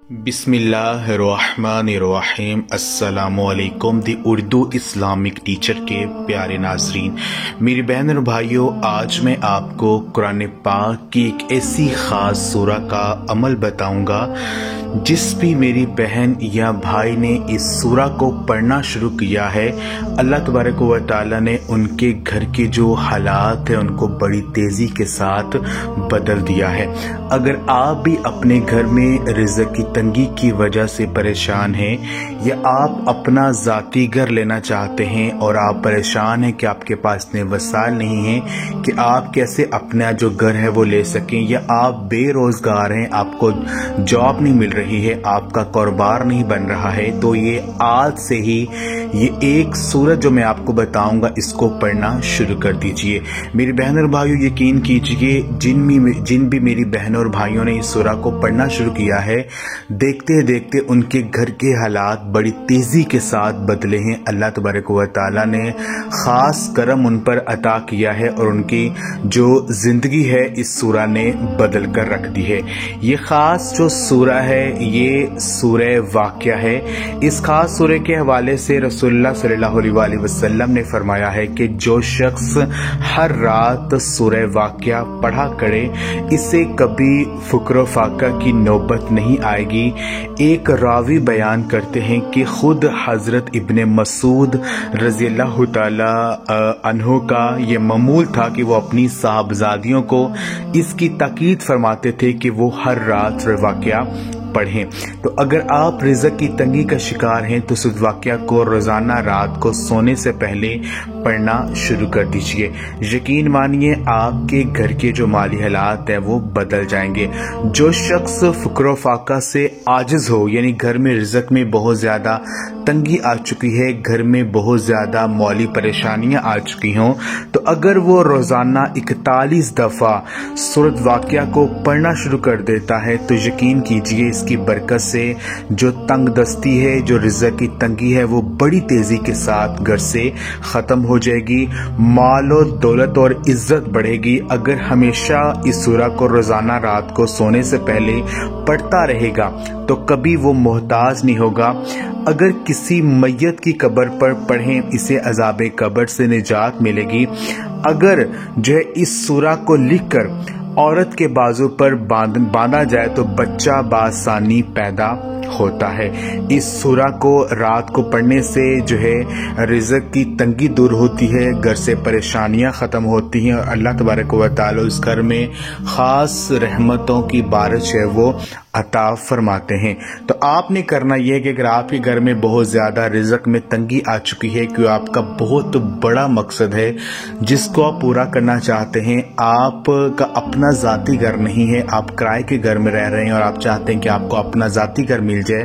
बिस्मिल्लाहिर्रहमानिर्रहीम। अस्सलामुअलैकुम। दी Urdu Islamic teacher के प्यारे नाजरीन, मेरी बहन और भाइयों, आज मैं आपको कुरान पाक की एक ऐसी ख़ास सूरा का अमल बताऊंगा जिस भी मेरी बहन या भाई ने इस सूरा को पढ़ना शुरू किया है, अल्लाह तबारक व तआला ने उनके घर के जो हालात हैं उनको बड़ी तेज़ी के साथ बदल दिया है। अगर आप भी अपने घर में रिज़्क़ की तंगी की वजह से परेशान हैं या आप अपना ज़ाती घर लेना चाहते हैं और आप परेशान हैं कि आपके पास इतने वसाइल नहीं हैं कि आप कैसे अपना जो घर है वो ले सकें, या आप बेरोज़गार हैं, आपको जॉब नहीं मिल रही है, आपका कारोबार नहीं बन रहा है, तो ये आज से ही ये एक सूरत जो मैं आपको बताऊंगा इसको पढ़ना शुरू कर दीजिए। मेरी बहन और भाइयों, यकीन कीजिए जिन भी मेरी बहनों और भाइयों ने इस सूरह को पढ़ना शुरू किया है, देखते देखते उनके घर के हालात बड़ी तेजी के साथ बदले हैं। अल्लाह तबारक व तआला ने खास करम उन पर अता किया है और उनकी जो जिंदगी है इस सूरह ने बदल कर रख दी है। ये खास जो सूरह है ये सूरह वाक़या है। इस खास सूरह के हवाले से रसूलुल्लाह सल्लल्लाहु अलैहि वसल्लम ने फरमाया है कि जो शख्स हर रात सूरह वाक़या पढ़ा करे, इससे कभी फुक्र फाका की नौबत नहीं आएगी। एक रावी बयान करते हैं कि खुद हजरत इब्ने मसूद रज़ियल्लाहु ताला अन्हु का ये मामूल था कि वो अपनी साहबजादियों को इसकी ताकीद फरमाते थे कि वो हर रात सूरह वाक़या पढ़ें। तो अगर आप रिज़्क़ की तंगी का शिकार हैं तो सूरह वाक़या को रोज़ाना रात को सोने से पहले पढ़ना शुरू कर दीजिए। यकीन मानिए आपके घर के जो माली हालात हैं वो बदल जाएंगे। जो शख्स फ़ुक़्र फ़ाक़ा से आजिज़ हो, यानी घर में रिज़्क़ में बहुत ज़्यादा तंगी आ चुकी है, घर में बहुत ज़्यादा माली परेशानियां आ चुकी हों, तो अगर वो रोज़ाना 41 दफ़ा सूरह वाक़या को पढ़ना शुरू कर देता है तो यकीन कीजिए इसकी बरकत से जो तंग दस्ती है, जो रिज़्क़ की तंगी है, वो बड़ी तेज़ी के साथ घर से ख़त्म हो जाएगी। मालो दौलत और इज़्ज़त बढ़ेगी। अगर हमेशा इस सूरह को रोज़ाना रात को सोने से पहले पढ़ता रहेगा तो कभी वो मोहताज नहीं होगा। अगर किसी मैयत की कब्र पर पढ़ें, इसे अज़ाब कब्र से निजात मिलेगी। अगर जो है इस सूरह को लिखकर औरत के बाजू पर बांधा जाए तो बच्चा बासानी पैदा होता है। इस सूरह को रात को पढ़ने से जो है रिज़्क़ की तंगी दूर होती है, घर से परेशानियां ख़त्म होती हैं और अल्लाह तबारक व तआला उस घर में ख़ास रहमतों की बारिश है वो अता फरमाते हैं। तो आपने करना यह है कि अगर आपके घर में बहुत ज़्यादा रिज़्क़ में तंगी आ चुकी है, कि आपका बहुत बड़ा मकसद है जिसको आप पूरा करना चाहते हैं, आपका अपना ज़ाती घर नहीं है, आप किराए के घर में रह रहे हैं और आप चाहते हैं कि आपको अपना ज़ाती घर मिल जाए,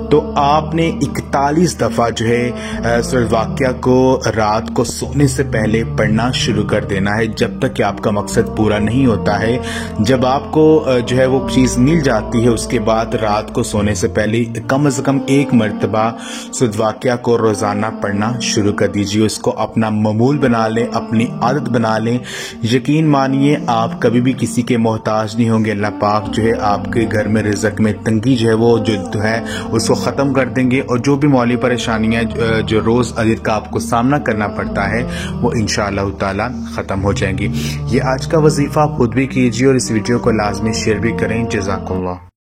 तो आपने 41 दफ़ा जो है सूरह वाक़या को रात को सोने से पहले पढ़ना शुरू कर देना है, जब तक कि आपका मकसद पूरा नहीं होता है। जब आपको जो है वो चीज़ मिल जाती है, उसके बाद रात को सोने से पहले कम से कम एक मरतबा सूरह वाक़या को रोज़ाना पढ़ना शुरू कर दीजिए। उसको अपना मामूल बना लें, अपनी आदत बना लें। यकीन मानिए आप कभी भी किसी के मोहताज नहीं होंगे। अल्लाह पाक जो है आपके घर में रिज़्क़ में तंगी जो है वो जो है उसको ख़त्म कर देंगे, और जो भी माली परेशानियाँ जो रोज़ अजीत का आपको सामना करना पड़ता है वो इंशाअल्लाह ताला ख़त्म हो जाएंगी। ये आज का वजीफ़ा आप खुद भी कीजिए और इस वीडियो को लाजमी शेयर भी करें। जज़ाकल्लाह।